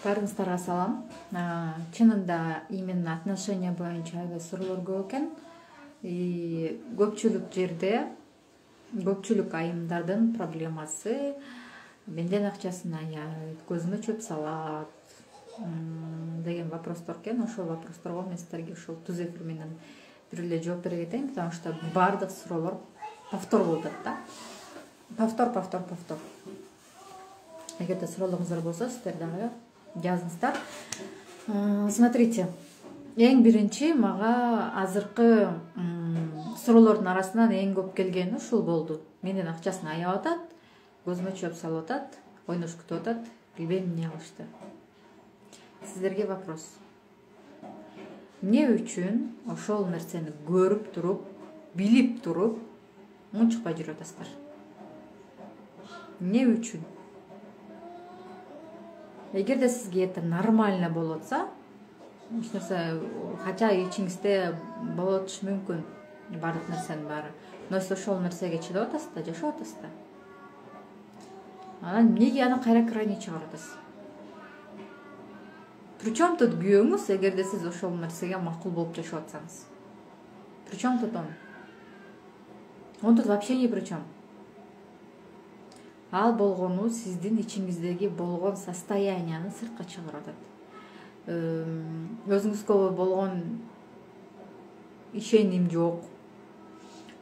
Баарыңыздарга салам. Чынында именно отношения боюнча аябай суроолор көп экен. Көпчүлүк жерде көпчүлүк айымдардын проблемасы менден акчасын аяйт, көзүмө чөп салат деген вопростор экен. Ошол вопросторго мен сиздерге ушул түз эфир менен бир эле жооп бере кетейин, потому что баардык суроолор повтор болуп атат да. Повтор. Эгерде суроолоруңуздар болсо, сиздер дагы жазыңыздар. Смотрите, эң биринчи мага азыркы суроолордун арасынан эң көп келгени ушул болду. Менден акчасын аябап атат, көзүмө чөп салып атат, ойнош күтүп атат, билбейм эмне кылышты. Сиздерге вопрос. Эмне үчүн ошол нерсени көрүп туруп, билип туруп, унчукпай жүрүп атасыздар? Эмне үчүн? Эгерде сизге это нормально болуп атса, эч нерсе, хотя ичиңизде болуп атышы мүмкүн баардык нерсенин баары. Но сиз ошол нерсеге чыдап атасыздар, жашап атасыздар. Анан эмнеге аны кайра крайне чыгарып атасыз? Причем тут күйөөңүз, эгерде сиз ошол нерсеге макул болуп жашап атсаңыз? Причем тут он? Он тут вообще ни при чем. Ал болгону сиздин ичиңиздеги болгон состоянияны сыртка чыгарып атат. Өзүңүзгө болгон ишеним жок.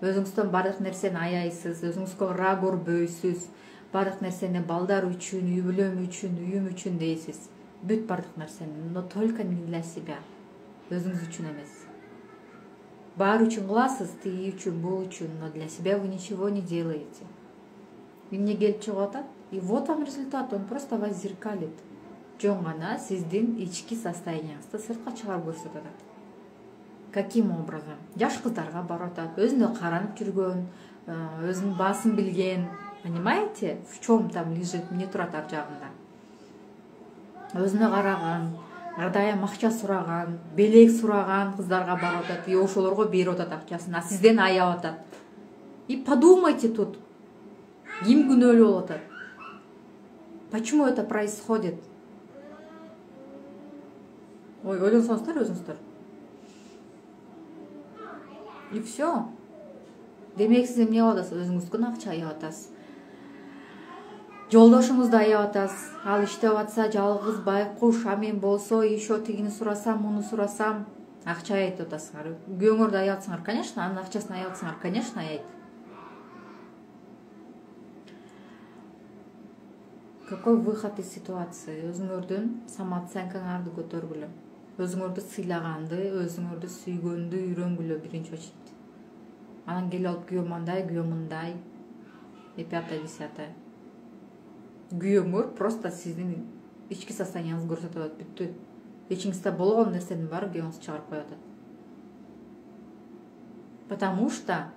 Өзүңүздөн баардык нерсени аяйсыз, өзүңүзгө ыра көрбөйсүз. Баардык нерсени балдар үчүн, үй бүлөм үчүн, үйүм үчүн дейсиз. Бүт баардык нерсени, но только не для себя. Өзүңүз үчүн эмес. Баары үчүн кыласыз, тиги үчүн, бул үчүн, но для себя вы ничего не делаете. Эмне келип чыгып атат? И вот вам результат, он просто вас зеркалит. Жөн гана сиздин ички состоянияңызды сыртка чыгарып көрсөтүп атат. Каким образом? Жаш кыздарга барып атат, өзүнө каранып жүргөн, өзүнүн баасын билген. Понимаете, в чем там лежит, эмне турат ар жагында? Өзүнө караган, ар дайым акча сураган, белек сураган кыздарга барып атат, и ошолорго берип атат акчасын, а сизден аябап атат. И подумайте тут, ким күнөөлүү болуп атат? Почему это происходит? Ой, ойлонсоңуздар өзүңүздөр. И все. Демек сиз эмне кылып атасыз? Өзүңүздүн акча аябап атасыз. Жолдошуңузду аябап атасыз. Ал иштеп атса, жалгыз байкуш, а мен болсо еще тигини сурасам, муну сурасам, акча аябап атасыңар. Күйөөңөрдү аябап атсаңар, конечно, анын акчасын аябап атсаңар, конечно, аябайт. Какой выход из ситуации? Өзүңөрдүн самооценкаңарды көтөргүлө. Өзүңөрдү сыйлаганды, өзүңөрдү сүйгөндү үйрөнгүлө биринчи очередь. Анан келип алып күйөө мындай, күйөө мындай, и 5-10. Күйөөңөр просто сиздин ички состоянияңызды көрсөтүп атат, бүттү. Ичиңизде болгон нерсенин баары күйөөңүз чыгарып коюп атат. Потому что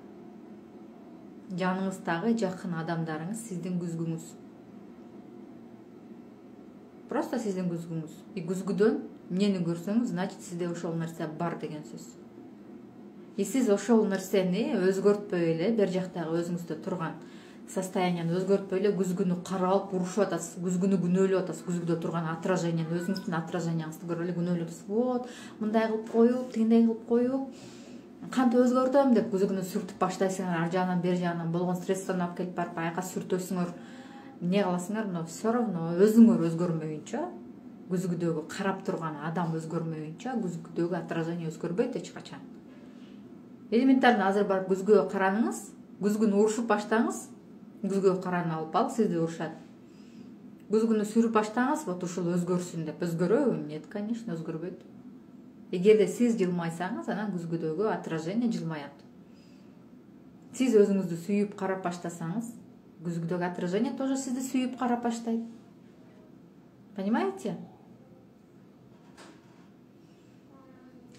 жаныңыздагы жакын адамдарыңыз сиздин күзгүңүз. Просто сиздин күзгүңүз. И күзгүдөн эмнени көрсөңүз, значит сизде ошол нерсе бар деген сөз. И сиз ошол нерсени өзгөртпөй эле, бер жактагы өзүңүздө турган состоянияны өзгөртпөй эле күзгүнү карап урушуп атасыз, күзгүнү күнөөлөп атасыз, күзгүдө турган отражениени, өзүңүздүн отраженияңызды көрүп эле күнөөлөп атасыз. Вот, мындай кылып коюп, тигиндей кылып коюп, кантип өзгөртөм деп күзгүнү сүртүп баштайсыңар, ар жагынан бер жагынан болгон средствону алып келип барып аяка сүртөсүңөр. Эмне кыласыңар, но все равно өзүңөр өзгөрмөйүнчө, күзгүдөгү карап турган адам өзгөрмөйүнчө, күзгүдөгү отражение өзгөрбөйт эч качан. Элементарно азыр барып күзгүгө караныңыз, күзгүнү урушуп баштаңыз, күзгүгө караны алып алып сизди урушат. Күзгүнү сүрүп баштаңыз, вот ушул өзгөрсүн деп, өзгөрөбү? Нет, конечно, өзгөрбөйт. Эгерде сиз жылмайсаңыз, анан күзгүдөгү отражение жылмаят. Сиз өзүңүздү сүйүп карап баштасаңыз, күзгүдөгү отражение тоже сизди сүйүп карап баштайт. Понимаете?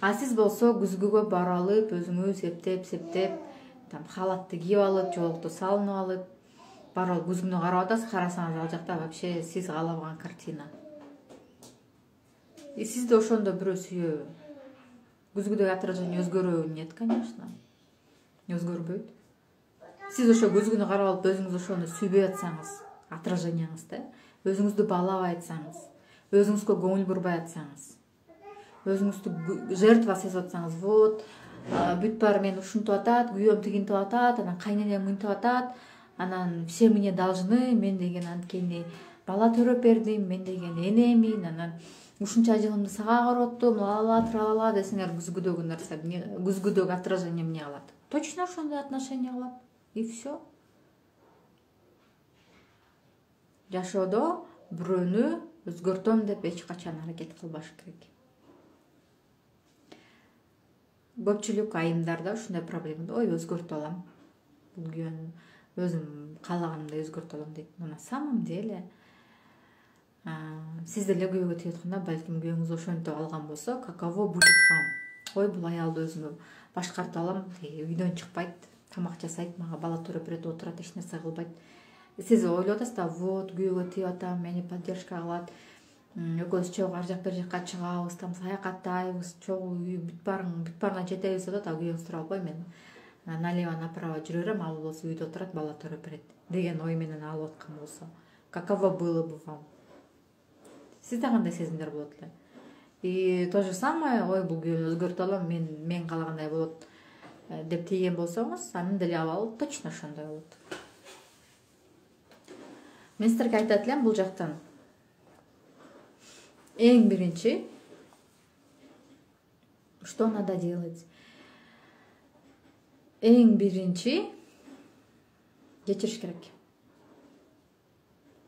А сиз болсо күзгүгө бара алып, өзүңүз септеп, там халатты кийип алып, жоолукту салынып алып, бара алып күзгүнү карап атасыз, карасаңыз ал жакта вообще сиз каалабаган картина. И сизди ошондо бирөө сүйөбү? Күзгүдөгү отражение өзгөрөбү? Нет, конечно. Өзгөрбөйт. Сиз ошо көзгүнү карап алып өзүңүз ошону сүйбөй атсаңыз, отраженияңызды, өзүңүздү баалабай атсаңыз, өзүңүзгө көңүл бурбай атсаңыз, өзүңүздү жертва сезип атсаңыз, вот бүт баары мени ушинтип атат, күйөөм тигинтип атат, анан кайненем мынтип атат, анан все мне должны, мен деген анткени бала төрөп бердим, мен деген энемин, анан ушунча жылымды сага короттум, лалала тралала десеңер, күзгүдөгү нерсе, күзгүдөгү отражение эмне кылат? Точно ошондой отношение кылат. И все. Жашоодо бирөөнү өзгөртөм деп эч качан аракет кылбаш керек. Көпчүлүк айымдарда ушундай проблема. Ой, өзгөртө алам. Бул күйөөнү өзүм каалаганымдай өзгөртө алам дейт. На самом деле сиз деле күйөөгө тиіп атканда балким күйөөңүз ошентип алган болсо, каково будет вам? Ой, бул аялды өзүмө башкарта алам, үйдөн чыкпайт, тамак жасайт, мага бала төрөп берет, отурат, эч нерсе кылбайт. Сиз ойлоп атасыз да, вот күйөөгө тиіп атам, мени поддержка кылат, экөөбүз чогуу ар жак бер жакка чыгабыз, там саякаттайбыз, чогуу бүт баарына жетебиз деп атат, а күйөөңүз тура албай, мен налево направо жүрө берем, ал болсо үйдө отурат, бала төрөп берет деген ой менен алып аткан болсо, каково было бы вам? Сизде кандай сезимдер болот эле? И то же самое, ой, бул күйөөнү өзгөртө алам, мен каалагандай болот деп тийген болсоңуз, анын деле абалы точно ошондой болот. Мен силерге айтат элем бул жактан. Эң биринчи, что надо делать? Эң биринчи кечириш керек.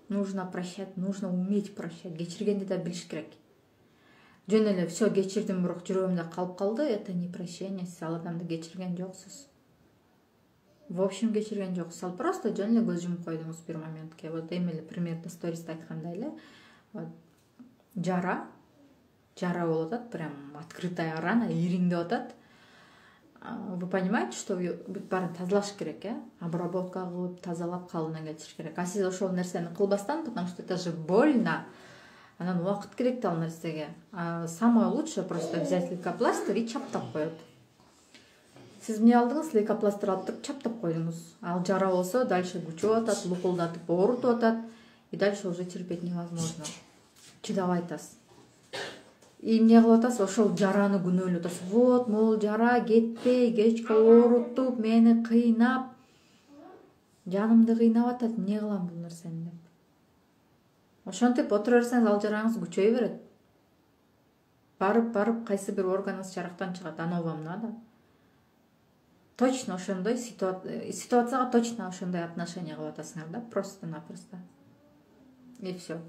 Нужно прощать, нужно уметь прощать. Кечиргенди да билиш керек. Жөн эле все кечирдим, бирок жүрөгүмдө калып калды, это не прощение, сиз ал адамды кечирген жоксуз. В общем, кечирген жоксуз. Ал просто жөн эле көз жумуп койдуңуз бир моментке. Вот эми эле примерно стористе айткандай эле, жара болуп атат, прям открытая рана, ириңдеп атат. Вы понимаете, что бүт баарын тазалаш керек, обработка кылып, тазалап калыбына келтириш керек. А сиз ошол нерсени кылбастан, потому что это же больно. Анан убакыт керек да ал нерсеге. Самое лучшее просто взять лейкопластырь и чаптап коет. Сиз эмне алдыңыз? Лейкопластырь алып туруп чаптап койдуңуз. Ал жара болсо дальше күчөп атат, лукулдатып оорутуп атат, и дальше уже терпеть невозможно. Чыдабай атасыз. И эмне кылып атасыз? Ошол жараны күнөөлөп атасыз. Вот, могул жара кетпей, кечке оорутуп, мени кыйнап, жанымды кыйнап атат. Эмне кылам бул нерсени деп. Ошентип отура берсеңиз, ал жараңыз күчөй берет. Барып кайсы бир органыңыз жарактан чыгат. Оно вам надо. Точно ошондой ситуацияга точно ошондой отношение кылып атасыңар да, просто-напросто. И все.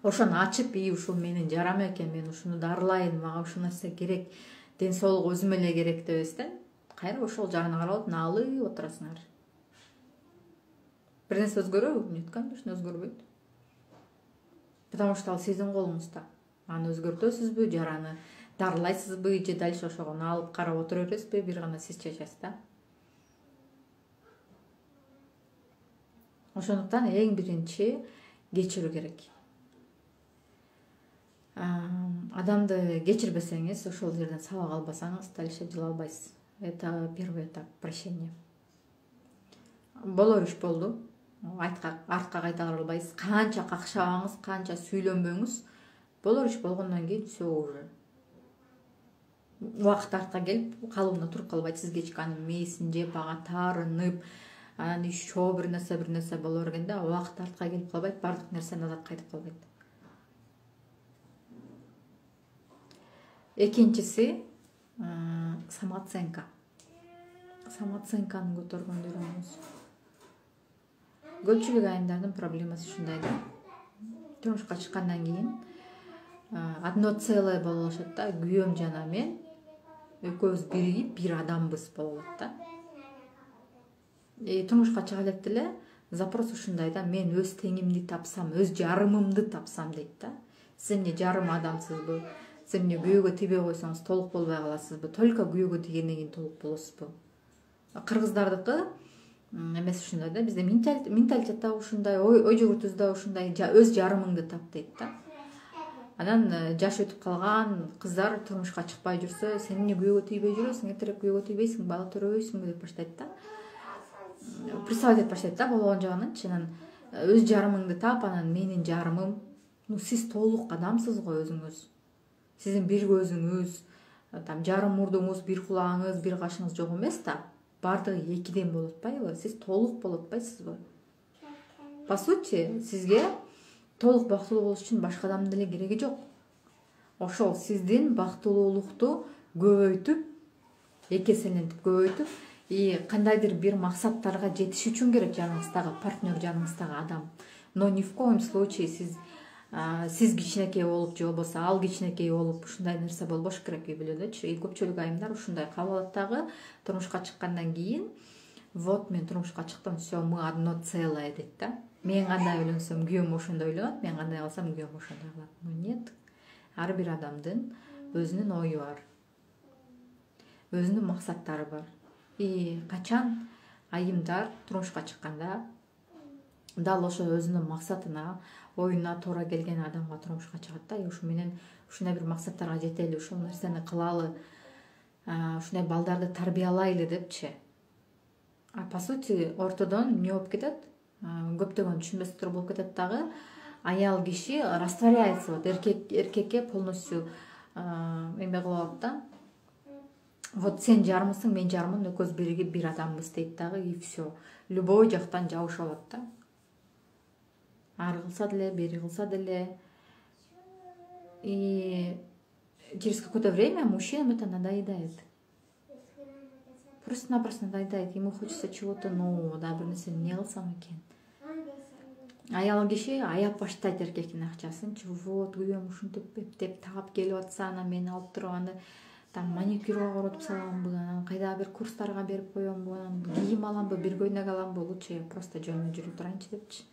Ошону ачып, ушул менин жарам экен, мен ушуну дарылайын, мага ушул нерсе керек, ден соолук өзүмө эле керек дебестен, кайра ошол жагына карап наалып отурасыңар. Бир нерсе өзгөрөбү? Нет, конечно, өзгөрбөйт. Потому что ал сиздин колуңузда. Аны өзгөртөсүзбү, жараны дарылайсызбы, же дальше ошого алып карап отура бересизби, бир гана сиз чечесиз да. Ошондуктан эң биринчи кечирүү керек. Адамды кечирбесеңиз, ошол жерден сабак албасаңыз, дальше жыла албайсыз. Это первый этап прощения. Болор иш болду. Артка кайта каралбайсыз. Канча какшабаңыз, канча сүйлөнбөңүз, болор иш болгондон кийин все уже. Убакыт артка келип, калыбына туруп калбайт. Сиз кечке анын мээсин жеп, ага таарынып, анан еще бир нерсе боло бергенде, убакыт артка келип калбайт, баардык нерсе назад кайтып калбайт. Экинчиси самооценка. Самооценканы көтөргөндө үйрөнүңүз. Көпчүлүк айымдардын проблемасы ушундай да. Турмушка чыккандан кийин одно целое болуп алышат да, күйөөм жана мен экөөбүз биригип бир адамбыз болуп алат да. Турмушка чыга элек деле запрос ушундай да, мен өз теңимди тапсам, өз жарымымды тапсам дейт да. Сиз эмне жарым адамсызбы? Сиз эмне күйөөгө тийбей койсоңуз толук болбой каласызбы? Только күйөөгө тийгенден кийин толук болосузбу? Кыргыздардыкы эмес ушундай да, бизде менталитет да ушундай, ой жүгүртүүбүз да ушундай, өз жарымыңды тап дейт да. Анан жаш өтүп калган кыздар турмушка чыкпай жүрсө, сен эмне күйөөгө тийбей жүрөсүң, эртерээк күйөөгө тийбейсиң, бала төрөбөйсүңбү деп баштайт да. Представить этип баштайт да болгон жагынанчы. Анан өз жарымыңды тап, анан менин жарымым сиз толук адамсыз го өзүңүз. Сиздин бир көзүңүз, там жарым мурдуңуз, бир кулагыңыз, бир кашыңыз жок эмес да. Бардыгы экиден болуп атпайбы? Сиз толук болуп атпайсызбы? По сути, сизге толук бактылуу болуш үчүн башка адамдын деле кереги жок. Ошол сиздин бактылуулукту көбөйтүп, эки эселентип көбөйтүп, кандайдыр бир максаттарга жетиш үчүн керек жаныңыздагы партнер, жаныңыздагы адам. Но ни в коем случае сиз кичинекей болуп же болбосо ал кичинекей болуп ушундай нерсе болбош керек үй бүлөдөчү. Көпчүлүк айымдар ушундай кабыл алат дагы, турмушка чыккандан кийин вот мен турмушка чыктым, все, мы одно целое дейт да. Мен кандай ойлонсом күйөөм ошондой ойлонот, мен кандай кылсам күйөөм ошондой кылат. Но нет. Ар бир адамдын өзүнүн ою бар. Өзүнүн максаттары бар. Качан айымдар турмушка чыкканда дал ошо өзүнүн максатына, оюна туура келген адамга турмушка чыгат да. Ушу менен ушундай бир максаттарга жетели, ушул нерсени кылалы, ушундай балдарды тарбиялайлы депчи. По сути, ортодон эмне болуп кетет? Көптөгөн түшүнбөстөр болуп кетет дагы. Аял киши растворяется, вот эркекке полностью эме кылып алат да. Вот сен жарымысың, мен жарыммын, экөөбүз биригип бир адамбыз дейт дагы, и все. Любой жактан жабыша алат да. Ары кылса деле, бери кылса деле. И через какое-то время мужчинам это надоедает. Просто-напросто надоедает. Ему хочется чего-то нового, да, бир нерсени эмне кылсам экен. Аял киши аяп баштайт эркектин акчасынчы. Вот, күйөөм ушинтип эптеп таап келип атса, анан мени алып туруп аны там маникюрга коротуп саламбы, анан кайда бир курстарга берип коембу, анан кийим аламбы, бир көйнөк аламбы, лучше я просто жөнү жүрүп турайынчы депчи.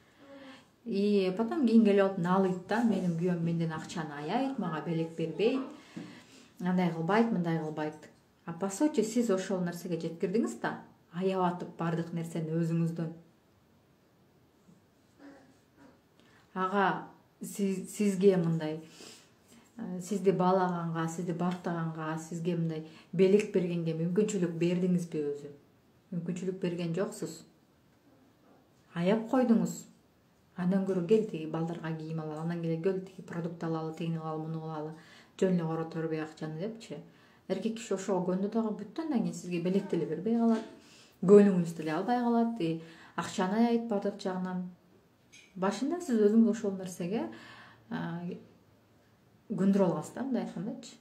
И потом кийин келип алып налыйт да, менин күйөөм менден акчаны аяйт, мага белек бербейт, андай кылбайт, мындай кылбайт. По сути, сиз ошол нерсеге жеткирдиңиз да, аяп атып бардык нерсени өзүңүздөн. Ага сизге мындай, сизди баалаганга, сизди бактаганга, сизге мындай белек бергенге мүмкүнчүлүк бердиңизби өзү? Мүмкүнчүлүк берген жоксуз. Аяп койдуңуз. Андан көрө кел тиги балдарга кийим алалы, андан кел тиги продукт алалы, тигини кылалы, муну кылалы, жөн эле корото бербей акчаны депчи. Эркек киши ошого көндү дагы бүттү, андан кийин сизге белек деле бербей калат, көңүлүңүз деле албай калат, акчаны аяйт бардык жагынан. Башында сиз өзүңүз ошол нерсеге көндүрүп алгансыз да, мындай айткандачы.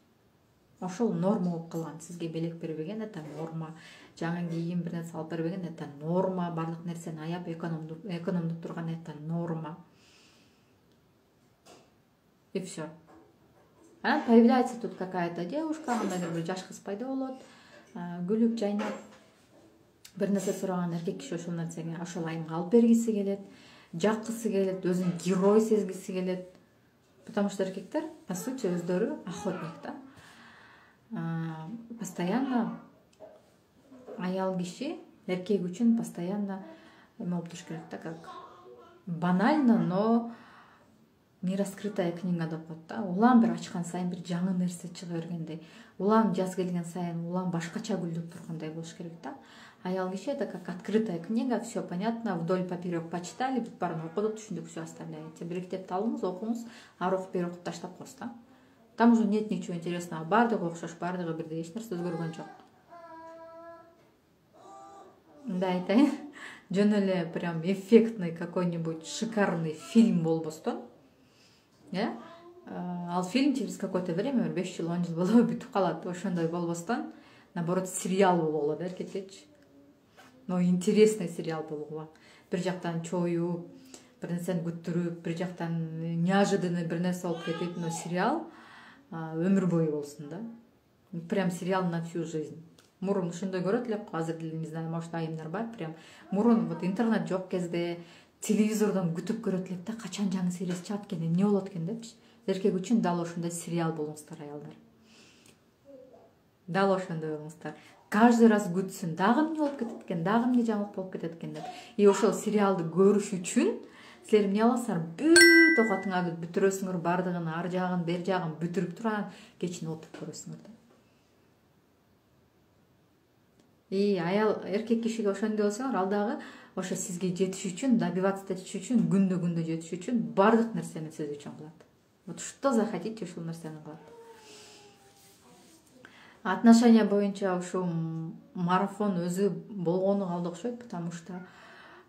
Ошол норма болуп калган. Сизге белек бербеген это норма. Жаңы кийим бир нерсе алып бербеген это норма. Бардык нерсени аяп экономдоп турган это норма. И все. Анан появляется тут какая-то девушка, кандайдыр бир жаш кыз пайда болот, күлүп жайнап бир нерсе сураган эркек киши ошол нерсеге, ошол айымга алып бергиси келет, жаккысы келет, өзүн герой сезгиси келет. Потому что эркектер, по сути, өздөрү охотник да. Постоянно аял киши эркек үчүн постоянно эме болуп туруш керек да, как банально, но не раскрытая книга деп коет да. Улам бир ачкан сайын бир жаңы нерсе чыга бергендей, улам жаз келген сайын улам башкача гүлдөп тургандай болуш керек да. Аял киши это как открытая книга, все понятно, вдоль поперек почитали, бүт баарын окудук, түшүндүк, все оставляете. Бир китепти алыңыз, окуңуз, ары окуп бери окуп таштап коесуз да. Там уже нет ничего интересного, бардыгы окшош, бардыгы бирдей, эч нерсе өзгөргөн жок. Мындай айтайын, жөн эле прям эффектный какой-нибудь шикарный фильм болбостон, ал фильм через какое-то время, 5 жыл, 10 жыл болуп бүтүп калат. Ошондой болбостон, наоборот, сериал болот эркекечи. Но интересный сериал болгула. Бир жактан чоюп, бир нерсени күттүрүп, бир жактан неожиданный бир нерсе болуп кетип, но сериал өмүр бою болсун да. Прям сериал на всю жизнь. Мурун ошондой көрөт элек, азыр деле не знаю, может айымдар бар, прям мурун вот интернет жок кезде телевизордон күтүп көрөт элек да, качан жаңы сериясы чыгат экен, эмне болот экен депчи. Эркек үчүн дал ошондой сериал болуңуздар, аялдар. Дал ошондой болуңуздар. Каждый раз күтсүн, дагы эмне болуп кетет экен, дагы эмне жаңылык болуп кетет экен деп. И ошол сериалды көрүш үчүн силер эмне аласыңар? Бүт оокатыңарды бүтүрөсүңөр, бардыгын, ар жагын, бер жагын бүтүрүп туран кечин отуруп көрөсүңөр да. И аял эркек кишиге ошондой болсоңор, ал дагы ошо сизге жетиш үчүн, добиваться этиш үчүн, күндө жетиш үчүн бардык нерсени сиз үчүн кылат. Вот что захотите, ушул нерсени кылат. Отношения боюнча ушу марафон өзү болгону калды окшойт, потому что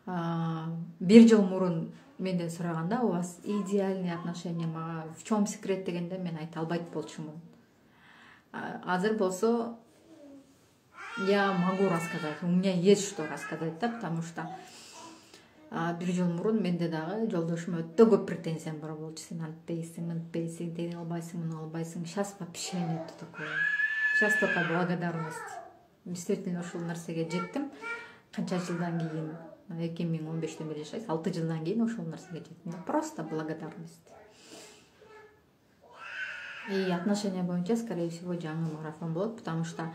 1 жыл мурун менден сураганда, у вас идеальные отношения, мага в чем секрет дегенде мен айта албайт болчумун. Азыр болсо я могу рассказать, у меня есть что рассказать, да, потому что 1 жыл мурун менде дагы жолдошум өтө көп претензиям бар болчу. Сен антпейсиң, дене албайсың, муну албайсың. Сейчас вообще нету такого. Сейчас только благодарность. Действительно ушул нерсеге жеттим. Канча жылдан кийин, 2015 бери жашайбыз, 6 жылдан кийин ошол нерсеге жеттим. Просто благодарность. И отношения боюнча, скорее всего, жаңы марафон болот, потому что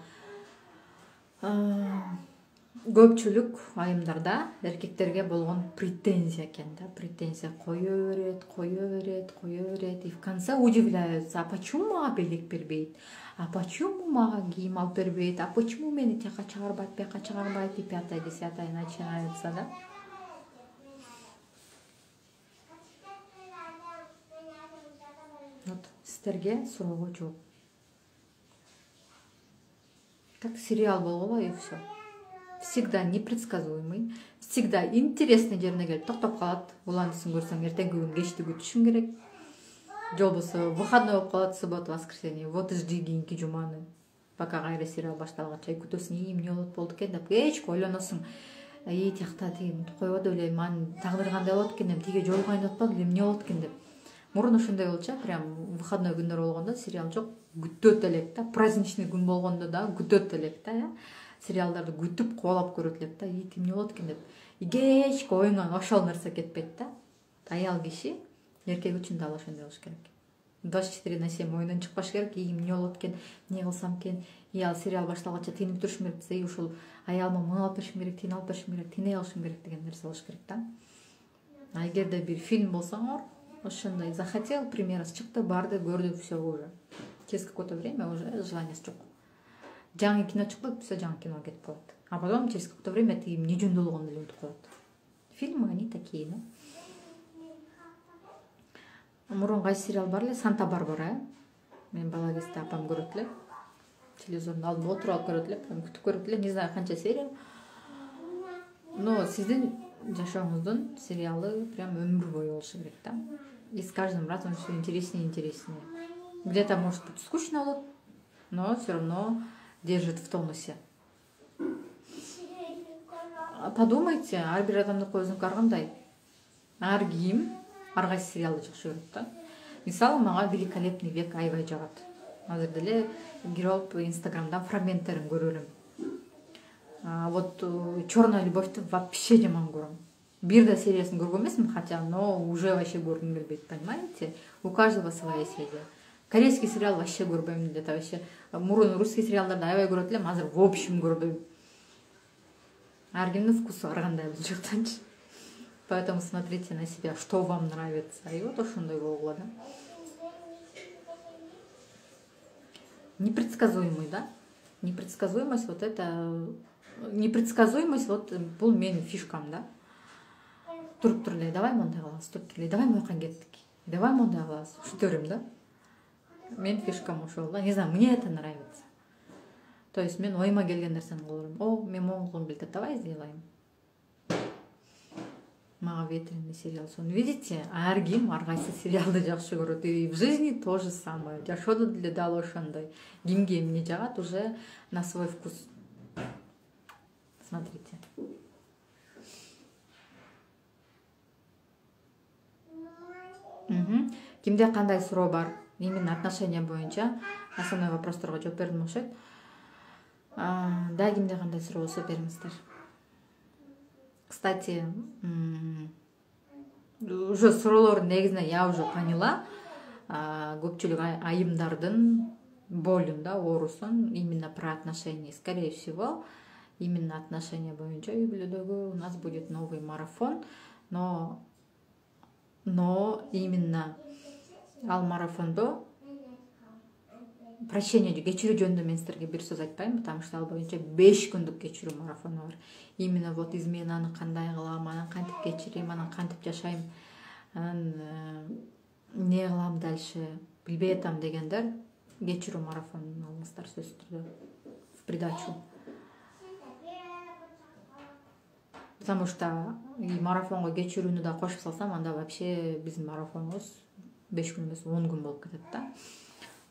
көпчүлүк айымдарда эркектерге болгон претензия экен да, претензия кое берет, и в конце удивляются, а почему мага белек бербейт, а почему мага кийим алып бербейт, а почему мени тияка чыгарбайт, бияка чыгарбайт, и 5-10 начинается, да. Вот сиздерге суроого жок. Как сериал болгола и все. Всегда непредсказуемый, всегда интересный жерине келип токтоп калат. Уландысын көрсөң эртеңки күн кечти күтүшүң керек. Же болбосо выходной болуп калат, суббота, воскресенье. Вот и жди кийинки жуманы. Пока кайра сериал башталганча күтөсүң, эмне болот болду экен деп кечке ойлоносуң. Тиякта тиги койбоду эле, ман тагдыр кандай болот экен деп, тиге жолугайын атпадым, эмне болот экен деп. Мурун ошондой болчу, прям выходной күндөр болгондо сериал жок, күтөт элек да, праздничный күн болгондо да күтөт элек да. Сериалдарды күтүп кубалап көрөт элек да, эмне болот экен деп. Кечке оюңан ошол нерсе кетпейт да. Аял киши эркек үчүн дагы ошондой болуш керек. 24/7 оюндан чыкпаш керек. Эмне болот экен, эмне кылсам экен, ал сериал башталганча тинип турушум керек десе, ушул аялыма муну алып беришим керек, тини алып беришим керек, тине кылышым керек деген нерсе болуш керек да. А эгерде бир фильм болсоңор, ошондой захотел, примеры чыкты, барды, көрдү, все уже. Через какое-то время уже желание жок. Жаңы кино чыкты, все жаңы кино кетип калат. А потом через какое-то время тиги эмне жөнүндө болгону эле унутуп калат. Фильмы они такие, да. Мурун кайсы сериал бар эле, Санта-Барбара. Мен бала кезде апам көрөт эле. Телевизордун алдында отуруп алып көрөт эле, прям күтүп көрөт эле. Не знаю, канча серия. Но сиздин жашооңуздун сериалы прям өмүр бою болушу керек да. И с каждым разом все интереснее и интереснее. Где-то может быть скучно болот, но все равно держит в тонусе. Подумайте, ар бир адамдыкы өзүнүкү ар кандай. Ар ким ар кайсы сериалды жакшы көрөт да. Мисалы, мага Великолепный век аябай жагат. Азыр деле кирип Инстаграмдан фрагменттерин көрөлүм. Вот Черная любовьты вообще жаман көрөм. Бир да сериясын көргөн эмесмин, хотя, но уже вообще көргүм келбейт, понимаете? У каждого своя серия. Корейский сериал вообще көрбөйм, где-то вообще. Мурун русский сериалдарды аябай көрөт элем, азыр в общем көрбөйм. Ар кимдин вкусу ар кандай бул жактанчы. Поэтому смотрите на себя, что вам нравится. И вот ошондой болгула, да. Непредсказуемый, да? Непредсказуемость, вот это... Непредсказуемость, вот бул менин фишкам, да. Туруп тур эле, давай мондай кылабыз, туруп тур эле, давай мояка кеттик, давай мондай кылабыз, ушинте берем, да. Мен фишкам ошол, да. Не знаю, мне это нравится. То есть мен оюма келген нерсени кылып, о, мен могу кылгым келет, давай сделаем. Мага ветреный сериал сон. Видите, ар ким ар кайсы сериалды жакшы көрөт. И в жизни то же самое. Жашоодо деле дал ошондой. Кимге эмне жагат, уже на свой вкус. Смотрите. Кимде кандай суроо бар? Именно отношения боюнча основной вопросторго жооп бердим окшойт. Да, кимде кандай суроо болсо бериңиздер. Кстати, уже суроолордун негизинен я уже поняла. Көпчүлүк айымдардын болун, да, оорусун именно про отношения. Скорее всего, именно отношения боюнча үй бүлөдөгү у нас будет новый марафон. Но именно ал марафондо прощение кечирүү жөнүндө мен сиздерге бир сөз айтпайм, потому что ал боюнча 5 күндүк кечирүү марафону бар. Именно вот изменаны кандай кылам, анан кантип кечирем, анан кантип жашайм, анан эмне кылам дальше билбей атам дегендер кечирүү марафонун алыңыздар сөзсүз түрдө в придачу. Потому что марафонго кечирүүнү да кошуп салсам, анда вообще биздин марафонубуз 5 күн эмес 10 күн болуп кетет да.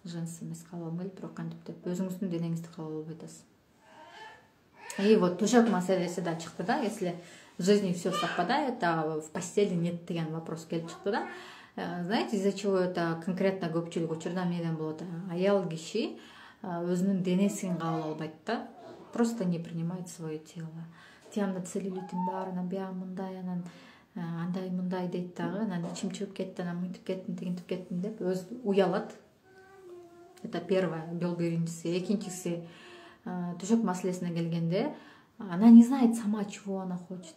Женский эмес калабым келет, бирок кантип деп өзүңүздүн денеңизди кабыл албай атасыз. И вот төшөк маселеси да чыкты да. Если в жизни все совпадает, а в постели нет деген вопрос келип чыкты да. Знаете, из-за чего это конкретно көпчүлүк учурда эмнеден болот? Аял киши өзүнүн денесин кабыл албайт да. Просто не принимает свое тело. Тиямда целлюлитим бар, анан биягы мындай, анан андай мындай дейт дагы, анан ичим чыгып кетти, анан мынтип кеттим, тигинтип кеттим деп өзү уялат. Это первое, бул биринчиси. Экинчиси, төшөк маселесине келгенде, она не знает сама, чего она хочет.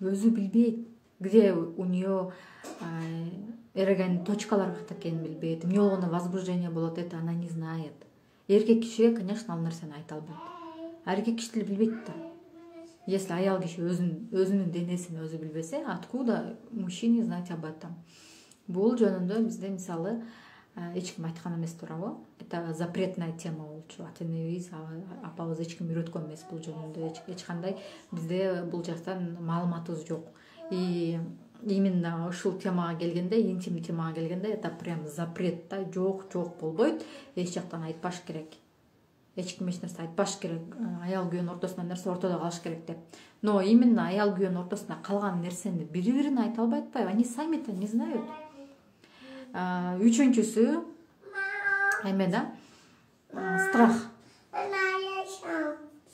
Өзү билбейт, где у нее эреген точкалар какта экенин билбейт, эмне болгондо возбуждение болот, это она не знает. Эркек кишиге, конечно, ал нерсени айта албайт. А эркек киши деле билбейт да. Если аял киши өзүнүн денесин өзү билбесе, откуда мужчине знать об этом? Бул жөнүндө бизде мисалы эч ким айткан эмес туурабы? Это запретная тема болчу. Ата-энебиз, апабыз эч ким үйрөткөн эмес бул жөнүндө. Эч кандай бизде бул жактан маалыматыбыз жок. И именно ушул темага келгенде, интимный темага келгенде, это прям запрет да, жок болбойт. Эч жактан айтпаш керек. Эч ким эч нерсе айтпаш керек. Аял күйөөнүн ортосунда нерсе ортодо калыш керек деп. Но именно аял күйөөнүн ортосунда калган нерсени бири-бирине айта албай атпайбы? Они сами-то не знают. Үчүнчүсү эме да, страх.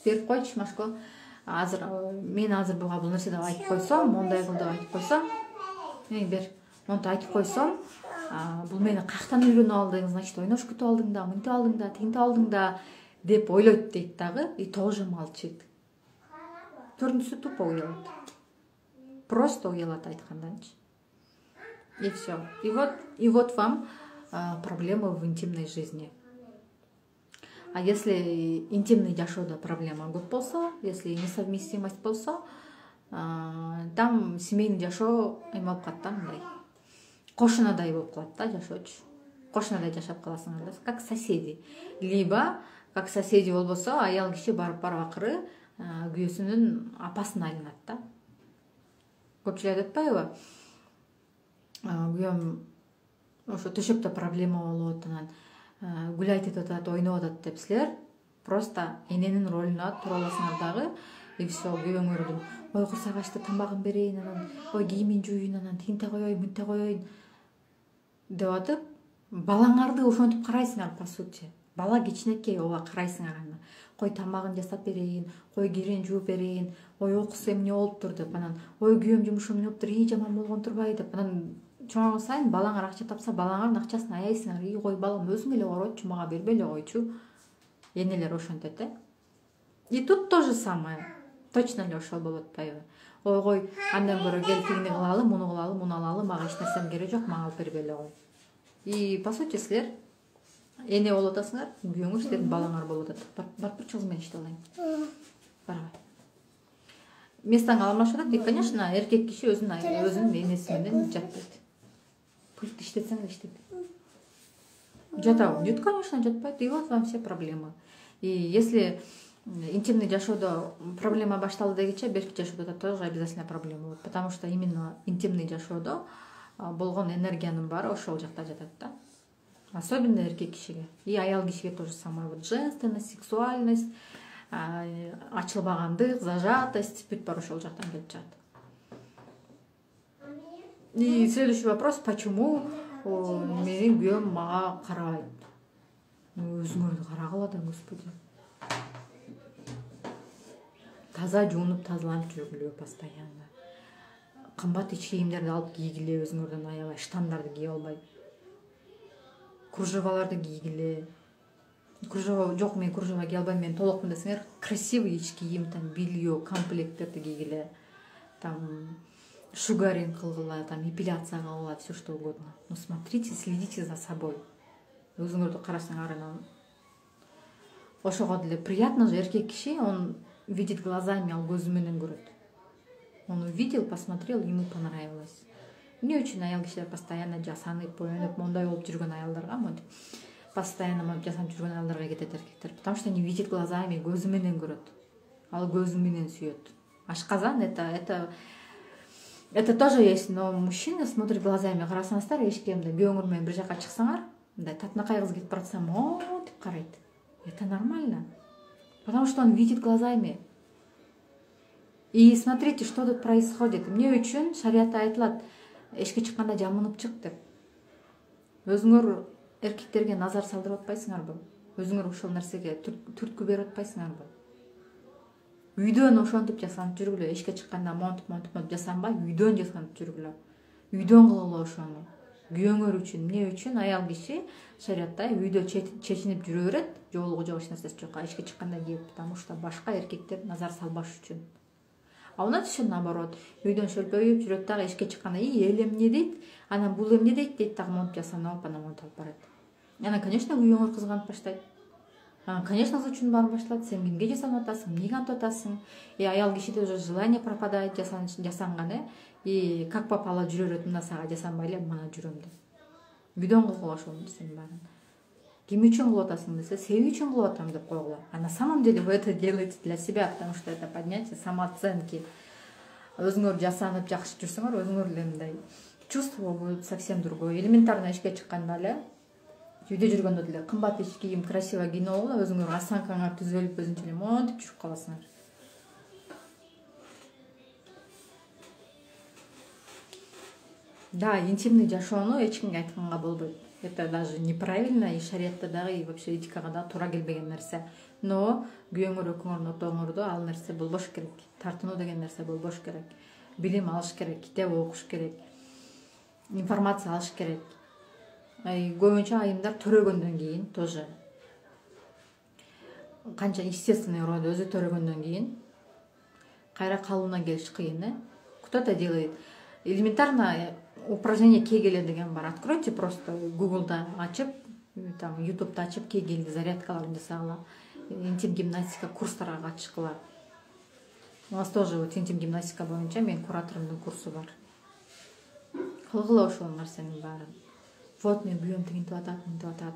Берип койчу Машко. Мен азыр буга бул нерсе деп айтып койсом, мондай кыл деп айтып койсом, бер, монтип айтып койсом, бул мени каяктан үйрөнүп алдың, значит, ойнош күтүп алдың да, мынтип алдың да, тигинтип алдың да деп ойлойт дейт дагы, и тоже молчит. Төрүнчүсү тупо уялат. Просто уялат айтканданчы. И все. И вот вам проблема в интимной жизни. А если интимный жашоодо проблема көп болсо, если несовместимость болсо, там семейный жашоо эме болуп калат да, мындай. Кошунадай болуп калат да жашоочу. Кошунадай жашап каласыңар да, как соседи. Либо как соседи болбосо, аял киши барып акыры күйөөсүнүн апасына айланат да. Көпчүлүк айтып атпайбы? Күйөөм ошо төшөктө проблема болот, анан гүл айтып атат, ойноп атат деп силер просто эненин ролуна тура аласыңар дагы, и все, күйөөңөрдүн ой курсак ачты, тамагын берейин, анан ой кийимин жууйын, анан тинте коеюн, мынте коеюн деп атып, балаңарды ошентип карайсыңар по сути. Бала кичинекей, ооба карайсыңар аны. Кой тамагын жасап берейин, кой кирин жууп берейин, ой окуса эмне болуптур деп, анан ой күйөөм жумушу эмне болуптур, жаман болгон турбайбы деп, анан чоңойгон сайын балаңар акча тапса, балаңардын акчасын аяйсыңар. И кой балам өзүң эле корочу, мага бербей эле койчу. Энелер ошентет, И тут то же самое. Точно эле ошол болуп атпайбы? Ой кой, андан көрө кел тигини кылалы, муну алалы, мага эч нерсем кереги жок, мага алып бербей эле кой. И по сути силер эне болуп атасыңар, күйөөңөр силердин балаңар болуп атат. Барып турчу кызым, мен иштеп алайын. Барбай. Местоң алмашып атат. И, конечно, эркек киши өзүнүн энеси менен жатпайт. Пульт иштетсең эле иштет. Жатабы? Нет, конечно, жатпайт. И вот вам все проблемы. И если интимный жашоодо проблема башталды дегиче, берки жашоодо тоже обязательно проблема болот. Потому что именно интимный жашоодо болгон энергиянын баары ошол жакта жатат да. Особенно эркек кишиге. И аял кишиге тоже самое. Вот женственность, сексуальность, ачылбагандык, зажатость, бүт баары ошол жактан келип чыгат. И следующий вопрос: почему менин күйөөм мага карабайт? Өзүңөрдү карагыла да, Господи. Таза жуунуп, тазаланып жүргүлө постоянно. Кымбат ич кийимдерди алып кийгиле, өзүңөрдөн аябай, штандарды кийип албай. Кружеваларды кийгиле. Кружева жок, мен кружева кие албайм, мен толокмун десеңер, красивый ич кийим, там белье, комплекттерди кийгиле. Там шугаринг кылгыла, там эпиляция кылгыла, все что угодно. Но смотрите, следите за собой. Өзүңөрдү карасаңар, анан ошого деле приятно же. Эркек киши, он видит глазами, ал көзү менен көрөт. Он увидел, посмотрел, ему понравилось. Эмне үчүн аял кишилер постоянно жасанып, боенуп, мондай болуп жүргөн аялдарга, монтип постоянно монтип жасанып жүргөн аялдарга кетет эркектер? Потому что они видят глазами, көзү менен көрөт. Ал көзү менен сүйөт. Ашказан это тоже есть, но мужчина смотрит глазами. Карасаңыздар, эшикке мындай бөөңүр менен бир жака чыксаңар, мындай татынакай кыз кетип баратсам, монтип карайт. Это нормально. Потому что он видит глазами. И смотрите, что тут происходит. Эмне үчүн шариятта айтылат, эшикке чыкканда жамынып чык деп. Өзүңөр эркектерге назар салдырып атпайсыңарбы? Өзүңөр ошол нерсеге түрткү берип атпайсыңарбы? Үйдөн ошентип жасанып жүргүлө, эшикке чыкканда монтип жасанбай, үйдөн жасанып жүргүлө. Үйдөн кылгыла ошону. Күйөөңөр үчүн, эмне үчүн аял киши шариатта үйдө чечинип жүрө берет, жоолугу жок, эч нерсеси жок, эшикке чыкканда кийет, потому что башка эркектер назар салбаш үчүн. А у нас еще наоборот, үйдөн шөлпөйүп жүрөт дагы, эшикке чыкканда эл эмне дейт, анан бул эмне дейт дагы монтип жасанып, анан монтип алып барат. Анан, конечно, күйөөңөр кызганып баштайт. Конечно, зачем барып башталат, сен кимге жасанып атасың, эмнеге антип атасың? И аял кишиде уже желание пропадает жасанган, и как попало жүрө берет, мына сага жасанбай эле мына жүрөм деп. Үйдөн кылгыла ошол нерсенин баарын. Ким үчүн кылып атасың десе, себеп үчүн кылып атам деп койгула. А на самом деле вы это делаете для себя, потому что это поднятие самооценки. Өзүңөр жасанып жакшы жүрсөңөр, өзүңөр эле мындай чувство будет совсем другое. Элементарно эшикке чыкканда эле, үйдө жүргөндө деле кымбат ич кийим, красиво кийинип алгыла, өзүңөр осанкаңар түзөлүп өзүнчө эле монтип жүрүп каласыңар. Да, интимный жашоону эч кимге айтканга болбойт. Это даже неправильно, и шариатта дагы, и вообще этикага да туура келбеген нерсе. Но күйөөңөр экөөңөрдүн отооңордо ал нерсе болбош керек. Тартынуу деген нерсе болбош керек. Билим алыш керек, китеп окуш керек. Информация алыш керек. Көбүнчө айымдар төрөгөндөн кийин тоже канча естественный уровень өзү төрөгөндөн кийин кайра калууна келиш кыйын. Кто-то делает элементарно упражнение Кегеля деген бар. Откройте просто Гуглда ачып, там Ютубта ачып Кегель зарядкаларын жасагыла. Интим гимнастика курстарга катышкыла. У нас тоже вот интим гимнастика боюнча менин кураторумдун курсу бар. Кылгыла ошол нерсенин баарын. Вот мен күйөөм тигинтип атат,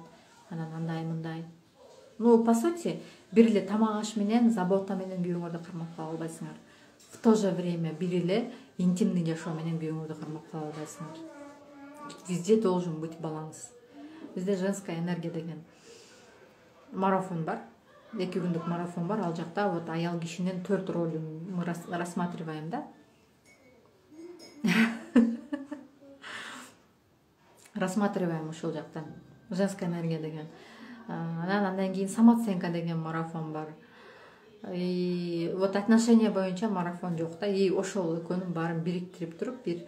анан андай мындай. Ну, по сути, бир эле тамак аш менен, забота менен күйөөңөрдү кармап кала албайсыңар. В то же время бир эле интимный жашоо менен күйөөңөрдү кармап кала албайсыңар. Везде должен быть баланс. Бизде женская энергия деген марафон бар. 2 күндүк марафон бар. Ал жакта вот аял кишинин 4 ролун мы рассматриваем, да? Рассматриваем ушул жактан. Женская энергия деген. Андан кийин самооценка деген марафон бар. И вот отношения боюнча марафон жок да. И ошол экөөнүн баарын бириктирип туруп бир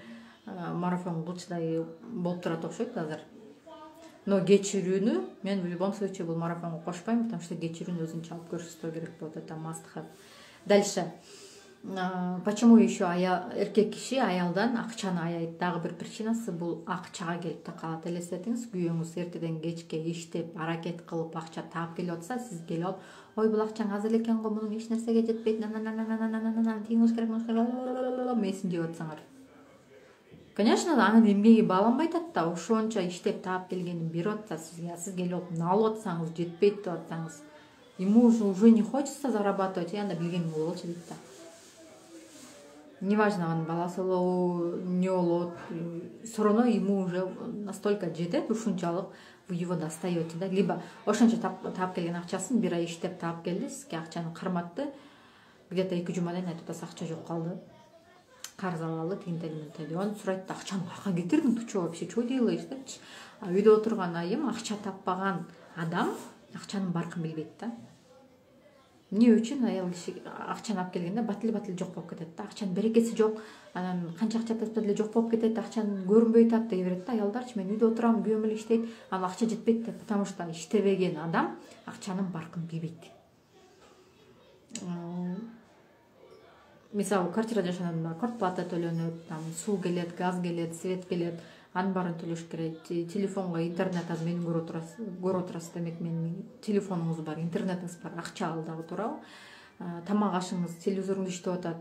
марафон кылчыдай болуп турат окшойт азыр. Но кечирүүнү мен в любом случае бул марафонго кошпойм, потому что кечирүүнү өзүнчө алып көрсөтүү керек болот. Это must have. Дальше. Почему еще эркек киши аялдан акчаны аяйт? Дагы бир причинасы бул акчага келип такалат. Элестетиңиз, күйөөңүз эртеден кечке иштеп, аракет кылып акча таап келип атса, сиз келип алып, ой бул акчаң аз эле экен го, мунун эч нерсеге жетпейт, тигиңиз керек, месин жеп атсаңар. Конечно, анын эмгеги бааланбай атат да, ошончо иштеп таап келгенин берип атса сизге, сиз келип алып алып атсаңыз, жетпейт деп атсаңыз, ему уже не хочется зарабатывать, анда билгенин болчу дейт да. Неважно, анын баласы болобу, не болот, все равно ему уже настолько жетет, ушунчалык его достаете, да, либо ошончо таап келген акчасын бир ай иштеп таап келди, сизге акчаны карматты, где-то 2 жумадан айтып атасыз акча жок калды, карыз алалы, тигинтели, он сурайт да, акчаны каяка кетирдиң, ты что вообще, что делаешь депчи. А үйдө отурган айым акча таппаган адам акчанын баркын билбейт да. Эмне үчүн аял киши акчаны алып келгенде батыл жок болуп кетет да, акчанын берекеси жок, анан канча акча тапса деле жок болуп кетет, акчаны көрүнбөй тап дей берет да аялдарчы, мен үйдө отурам, күйөөм эле иштейт, анан акча жетпейт деп, потому что иштебеген адам акчанын баркын билбейт. Мисалы, квартира жашаганда квартплата төлөнөт, там суу келет, газ келет, свет келет, анын баарын төлөш керек. Телефонго интернет азыр мени көрүп отурасыз, демек менин телефонуңуз бар, интернетиңиз бар, акча ал дагы туурабы? Тамак ашыңыз, телевизоруңуз иштеп атат,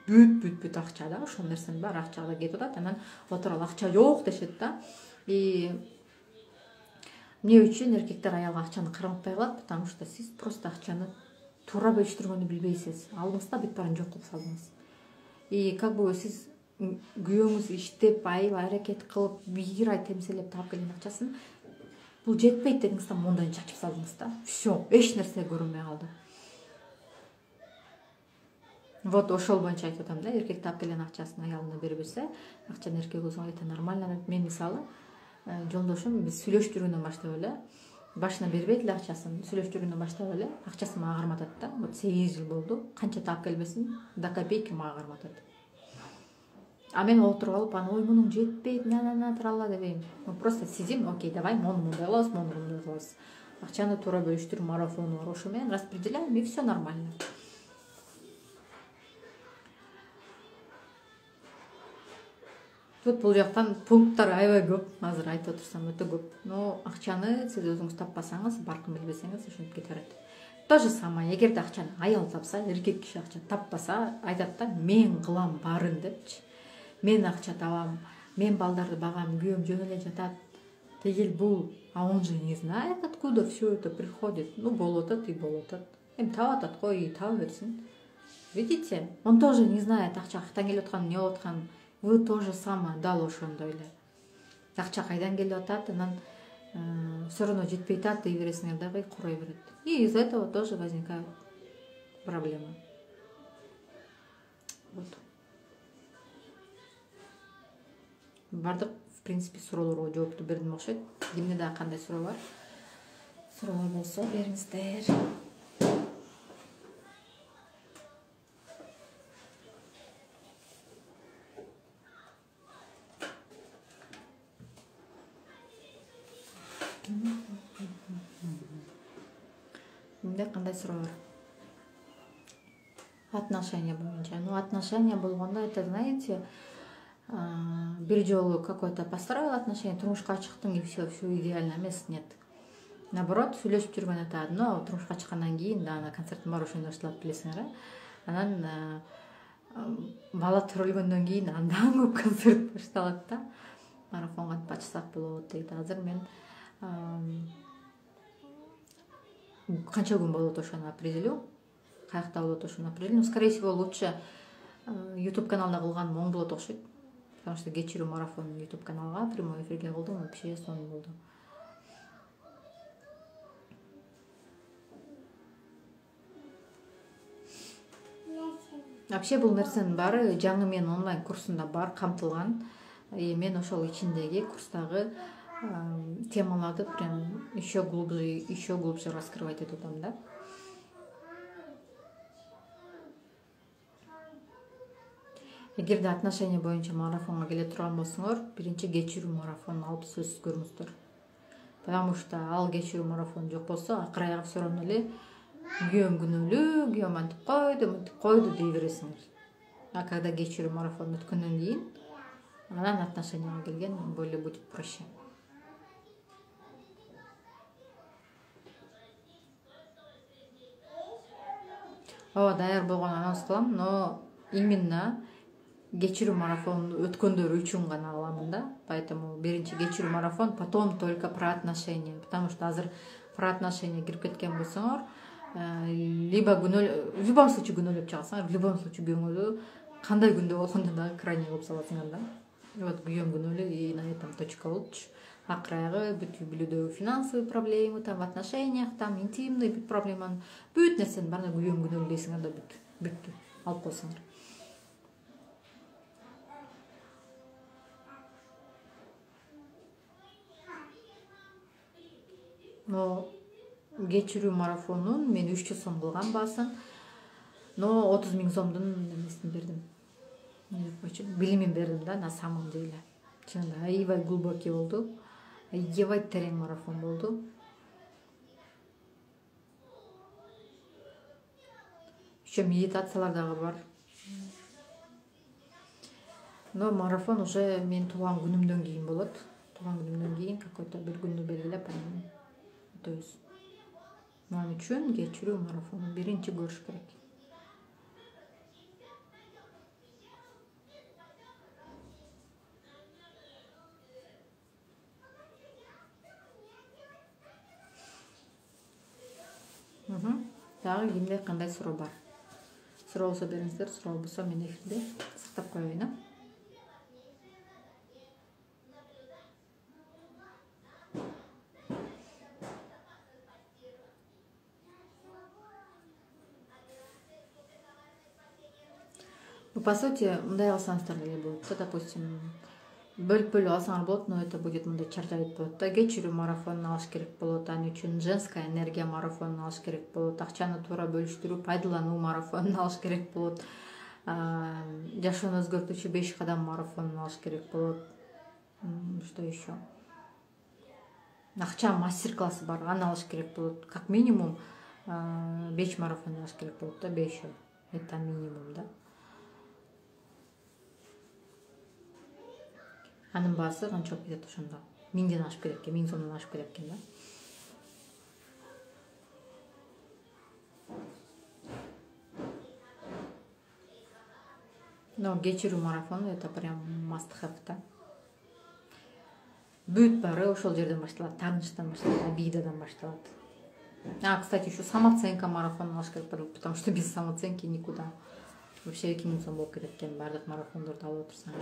бүт акча да, ошол нерсенин баары акчага кетип атат. Анан отуруп акча жок дешет да. Эмне үчүн эркектер аялга акчаны карматпай калат? Потому что сиз просто акчаны туура бөлүштүргөндү билбейсиз. Алдыңызда бүт баарын жок кылып салдыңыз. Как бы сиз күйөөңүз иштеп, аябай аракет кылып, бир ай темселеп таап келген акчасын бул жетпейт дедиңиз да, мондайын чачып салдыңыз да. Все, эч нерсе көрүнбөй калды. Вот ошол боюнча айтып атам да, эркек таап келген акчасын аялына бербесе, акчаны эркек өзү это нормально деп. Мен мисалы жолдошум биз сүйлөштүрүүнөн баштап эле башына бербейт эле акчасын, сүйлөштүрүүнөн баштап эле акчасын мага карматат да. Вот 8 жыл болду, канча таап келбесин, до копейки мага карматат. А мен отуруп алып, ой мунун жетпейт, тралла дебейм. Просто сидим, окей, давай мындай кылабыз, мындай кылабыз. Акчаны туура бөлүштүрүү марафону бар, ошо менен распределяем, и все нормально. Вот бул жактан пункттар аябай көп, азыр айтып отурсам өтө көп. Но акчаны сиз өзүңүз таппасаңыз, баркын билбесеңиз, ошентип кете берет. То же самое, эгерде акчаны аял тапса, эркек киши акча таппаса, айтат да, мен кылам баарын депчи. Мен акча табам, мен балдарды багам, күйөөм жөн эле жатат, тигил бул. А он же не знает, откуда все это приходит. Ну, болуп атат и болуп атат. Эми таап атат го, и таба берсин. Видите? Он тоже не знает, акча каяктан келип атканын, эмне болуп атканын. Вы тоже самое, дал ошондой эле. Акча кайдан келип атат, анан все равно жетпей атат дей бересиңер дагы, курай берет. И из этого тоже возникают проблемы. Вот. Бардык, в принципе, суроолорго жоопту бердим окшойт. Кимде дагы кандай суроо бар? Суроолор болсо бериңиздер. Кимде кандай суроо бар? Отношения боюнча. Ну, отношения болгондо, это, знаете, бир жолу какой-то построил отношения, турмушка чыктың и все идеально эмес, нет. Наоборот, сүйлөшүп жүргөн это одно, турмушка чыккандан кийин да ана концерттин баары ошондой башталат, билесиңер, Анан бала төрөлгөндөн кийин андан көп концерт башталат да. Марафонго катышсак болот дейт. Азыр мен канча күн болот ошону определю. Каякта болот ошону определю. Но, скорее всего, лучше YouTube каналда кылган оң болот окшойт. Потому что кечирүү марафон YouTube каналга прямой эфирге кылдым, вообще сонун болду. Вообще бул нерсенин баары жаңы мен онлайн курсунда бар камтылган. Мен ошол ичиндеги курстагы темаларды прям еще глубже раскрывать эту там, да. Эгерде отношения боюнча марафонго келе турган болсоңор, биринчи кечирүү марафонун алып сөзсүз көрүңүздөр. Потому что ал кечирүү марафон жок болсо, акыр аягы все равно эле күйөөм күнөөлүү, күйөөм антип койду дей бересиңер. А когда кечирүү марафон өткөндөн кийин, анан отношенияга келген более будет проще. Ооба, даяр болгон анонс кылам, но именно кечирүү марафонун өткөндөр үчүн гана аламын да. Поэтому биринчи кечирүү марафон, потом только про отношения. Потому что азыр про отношения кирип кеткен болсоңор, либо в любом случае күнөөлөп чыгасыңар, в любом случае күйөөңөрдү кандай күндө болгондо дагы крайне кылып саласыңар да. Вот күйөөм күнөөлүү, и на этом точка болчу. Акыр аягы бүт үй-бүлөдөгү финансовый проблемы, там в отношениях, там интимный бүт проблеманы, бүт нерсени баарын күйөөм күнөөлүү дейсиңер да бүттү, алып койсоңор. Но кечирүү марафонун мен 300 сом кылган баасын, но 30 000 сомдун немесин бердим. Билимин бердим да, на самом деле. Чынында аябай глубокий болду. Аябай терең марафон болду. Еще медитациялар дагы бар. Но марафон уже мен туулган күнүмдөн кийин болот. Туулган күнүмдөн кийин какой-то бир күндү белгилеп өтөбүз. Ман үчүн кечирүү марафонун биринчи көрүш керек. Дагы кимде кандай суроо бар? Суроо болсо бериңиздер, суроо болбосо мен эфирде сактап коеюн. Ну, по сути, мындай алсаңыздар деле болот да, допустим, бөлүп алсаңар болот, но это будет мындай чаржайып болот да. Кечирүү марафонун алыш керек болот, аны үчүн женская энергия марафонун алыш керек болот, акчаны туура бөлүштүрүп пайдалануу марафонун алыш керек болот, жашоону өзгөртүүчү 5 кадам марафонун алыш керек болот. Что еще? Акча мастер-классы бар, аны алыш керек болот. Как минимум 5 марафон алыш керек болот да, 5. Это минимум да. Анын баасы канча болуп кетет ошондо? 1000ден ашып кетет экен, 1000 сомдон ашып кетет экен да. Но кечирүү марафон это прям must have да. Бүт баары ошол жерден башталат, тааныштан башталат, обидадан башталат. Кстати, еще самооценка марафонун алыш керек болот, потому что без самооценки никуда. Вообще 2000 сом болуп кетет экен баардык марафондорду алып отурсаң.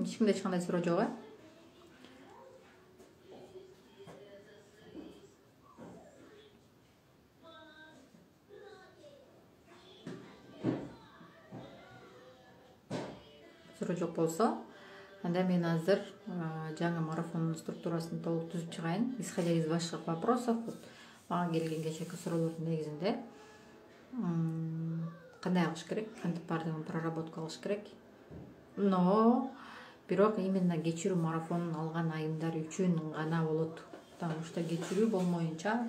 Ешкимде эч кандай суроо жок, суроо жок болсо, анда мен азыр жаңы марафондун структурасын толук түзүп чыгайын. Исходя из ваших вопросов, мага келген кечээки суроолордун негизинде кандай кылыш керек, кантип баардыгын проработка кылыш керек. Но бирок именно кечирүү марафонун алган айымдар үчүн гана болот. Потому что кечирүү болмоюнча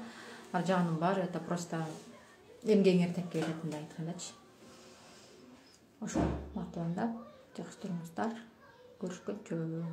ар жагынын баары это просто эмгегиңер тег келет, мындай айткандачы. Ошо макуланда, жакшы туруңуздар. Көрүшкөнчө.